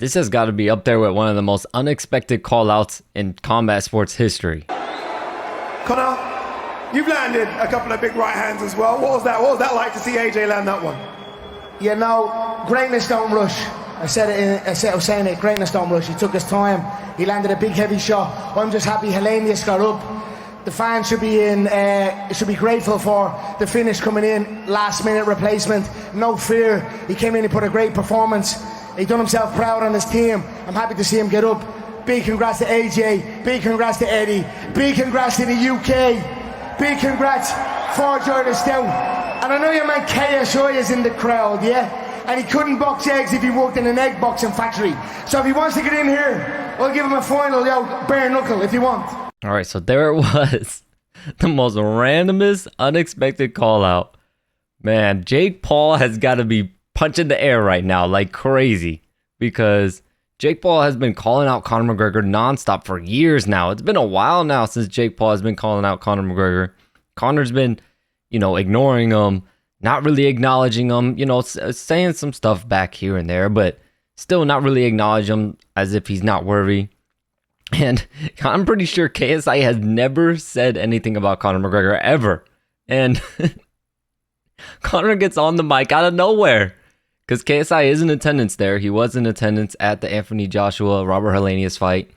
This has got to be up there with one of the most unexpected call-outs in combat sports history. Conor, you've landed a couple of big right hands as well. What was that like to see AJ land that one? You know, greatness don't rush. I was saying it, greatness don't rush. He took his time. He landed a big heavy shot. I'm just happy Helenius got up. The fans should be grateful for the finish coming in, last minute replacement, no fear. He came in, he put a great performance. He done himself proud on his team. I'm happy to see him get up. Big congrats to AJ, big congrats to Eddie, big congrats to the UK, big congrats for Jordan Stout. And I know your man KSI is in the crowd, yeah? And he couldn't box eggs if he worked in an egg boxing factory. So if he wants to get in here, I'll give him a final, bare knuckle if you want. All right, so there it was. The most randomest, unexpected call out. Man, Jake Paul has got to be punching the air right now like crazy, because Jake Paul has been calling out Conor McGregor nonstop for years now. It's been a while now since Jake Paul has been calling out Conor McGregor. Conor's been, ignoring him, not really acknowledging him, saying some stuff back here and there, but still not really acknowledging him as if he's not worthy. And I'm pretty sure KSI has never said anything about Conor McGregor ever. And Conor gets on the mic out of nowhere, because KSI is in attendance there. He was in attendance at the Anthony Joshua Robert Helenius fight.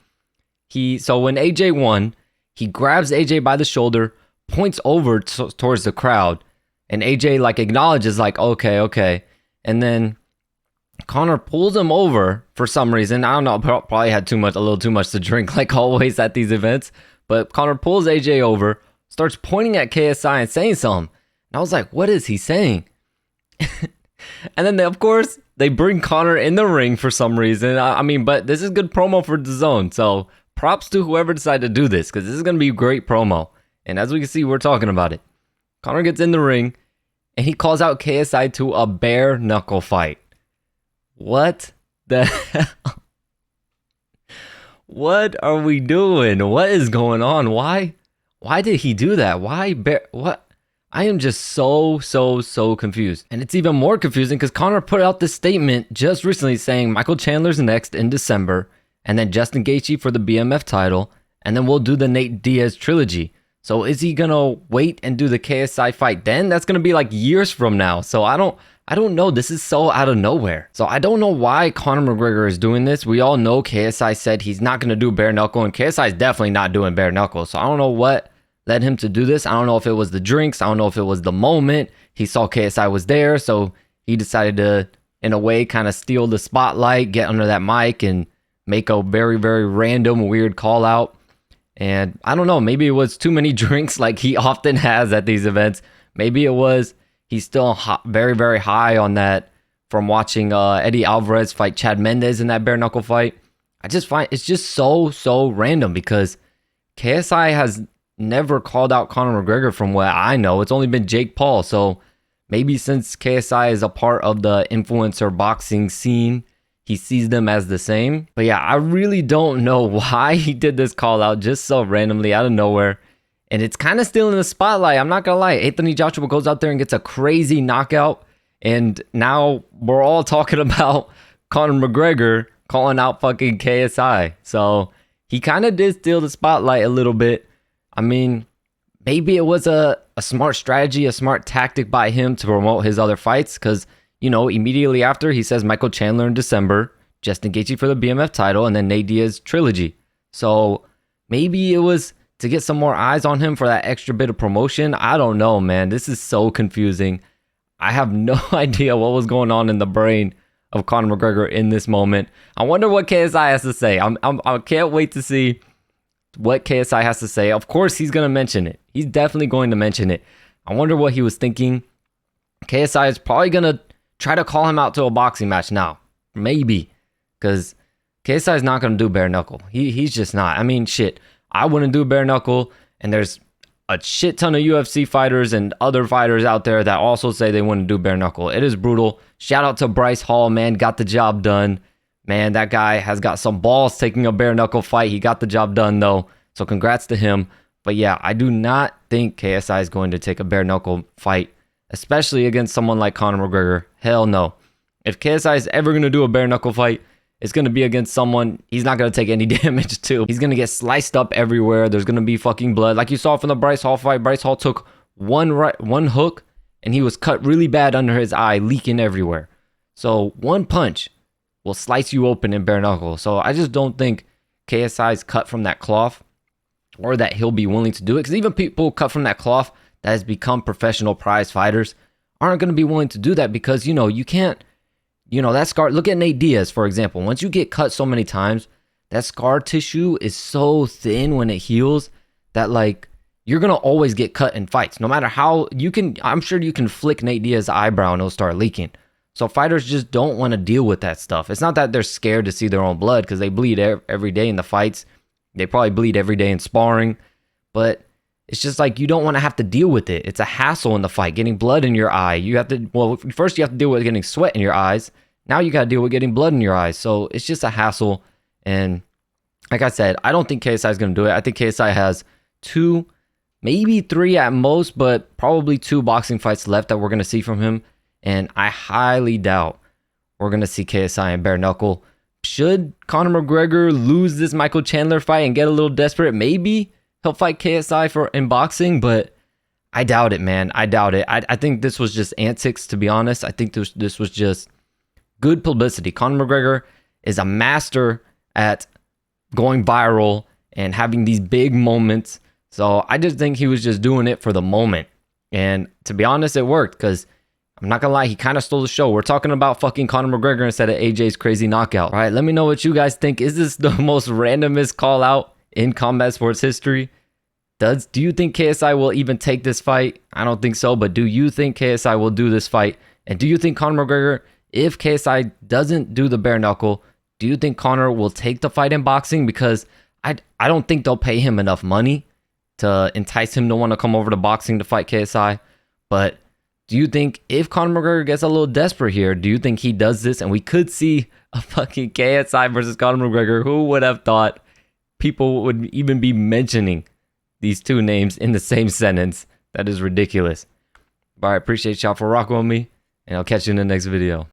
So when AJ won, he grabs AJ by the shoulder, points over towards the crowd, and AJ acknowledges okay. And then Conor pulls him over for some reason. I don't know, probably had a little too much to drink like always at these events. But Conor pulls AJ over, starts pointing at KSI and saying something. And I was like, what is he saying? And then, of course, they bring Conor in the ring for some reason. But this is good promo for DAZN. So props to whoever decided to do this, because this is going to be great promo. And as we can see, we're talking about it. Conor gets in the ring, and he calls out KSI to a bare knuckle fight. What the hell? What are we doing? What is going on? Why did he do that? What? I am just so confused. And it's even more confusing because Conor put out this statement just recently saying Michael Chandler's next in December, and then Justin Gaethje for the BMF title, and then we'll do the Nate Diaz trilogy. So is he gonna wait and do the KSI fight then? That's gonna be years from now. So I don't know. This is so out of nowhere. So I don't know why Conor McGregor is doing this. We all know KSI said he's not gonna do bare knuckle, and KSI is definitely not doing bare knuckle. So I don't know what led him to do this. I don't know if it was the drinks. I don't know if it was the moment. He saw KSI was there, so he decided to, in a way, kind of steal the spotlight, get under that mic, and make a very, very random, weird call out. And I don't know, maybe it was too many drinks like he often has at these events. Maybe it was he's still very, very high on that from watching Eddie Alvarez fight Chad Mendes in that bare knuckle fight. I just find it's just so random, because KSI has never called out Conor McGregor from what I know. It's only been Jake Paul. So maybe since KSI is a part of the influencer boxing scene, he sees them as the same. But yeah, I really don't know why he did this call out just so randomly out of nowhere. And it's kind of stealing the spotlight. I'm not going to lie. Anthony Joshua goes out there and gets a crazy knockout. And now we're all talking about Conor McGregor calling out fucking KSI. So he kind of did steal the spotlight a little bit. Maybe it was a smart strategy, a smart tactic by him to promote his other fights, because, immediately after he says Michael Chandler in December, Justin Gaethje for the BMF title, and then Nate Diaz trilogy. So maybe it was to get some more eyes on him for that extra bit of promotion. I don't know, man. This is so confusing. I have no idea what was going on in the brain of Conor McGregor in this moment. I wonder what KSI has to say. I can't wait to see what KSI has to say. Of course, he's going to mention it. He's definitely going to mention it. I wonder what he was thinking. KSI is probably going to try to call him out to a boxing match now. Maybe. Because KSI is not going to do bare knuckle. He's just not. Shit. I wouldn't do bare knuckle. And there's a shit ton of UFC fighters and other fighters out there that also say they wouldn't do bare knuckle. It is brutal. Shout out to Bryce Hall, man. Got the job done. Man, that guy has got some balls taking a bare knuckle fight. He got the job done, though. So congrats to him. But yeah, I do not think KSI is going to take a bare knuckle fight, especially against someone like Conor McGregor. Hell no. If KSI is ever going to do a bare knuckle fight, it's going to be against someone he's not going to take any damage to. He's going to get sliced up everywhere. There's going to be fucking blood. Like you saw from the Bryce Hall fight, Bryce Hall took one hook and he was cut really bad under his eye, leaking everywhere. So one punch will slice you open in bare knuckle. So I just don't think KSI's cut from that cloth, or that he'll be willing to do it. Because even people cut from that cloth that has become professional prize fighters aren't going to be willing to do that, because, you know, you can't, you know, that scar. Look at Nate Diaz, for example. Once you get cut so many times, that scar tissue is so thin when it heals that, like, you're going to always get cut in fights. No matter how you can, I'm sure you can flick Nate Diaz's eyebrow and it'll start leaking. So fighters just don't want to deal with that stuff. It's not that they're scared to see their own blood, because they bleed every day in the fights. They probably bleed every day in sparring. But it's just like, you don't want to have to deal with it. It's a hassle in the fight, getting blood in your eye. You have to, well, first you have to deal with getting sweat in your eyes. Now you got to deal with getting blood in your eyes. So it's just a hassle. And like I said, I don't think KSI is going to do it. I think KSI has 2, maybe 3 at most, but probably 2 boxing fights left that we're going to see from him. And I highly doubt we're going to see KSI in bare knuckle. Should Conor McGregor lose this Michael Chandler fight and get a little desperate, maybe he'll fight KSI in boxing, but I doubt it, man. I doubt it. I think this was just antics, to be honest. I think this was just good publicity. Conor McGregor is a master at going viral and having these big moments. So I just think he was just doing it for the moment. And to be honest, it worked, because I'm not gonna lie, he kind of stole the show. We're talking about fucking Conor McGregor instead of AJ's crazy knockout. All right, let me know what you guys think. Is this the most randomest call out in combat sports history? Do you think KSI will even take this fight? I don't think so, but do you think KSI will do this fight? And do you think Conor McGregor, if KSI doesn't do the bare knuckle, do you think Conor will take the fight in boxing? Because I don't think they'll pay him enough money to entice him to want to come over to boxing to fight KSI. But do you think if Conor McGregor gets a little desperate here, do you think he does this and we could see a fucking KSI versus Conor McGregor? Who would have thought people would even be mentioning these 2 names in the same sentence? That is ridiculous. But I appreciate y'all for rocking with me, and I'll catch you in the next video.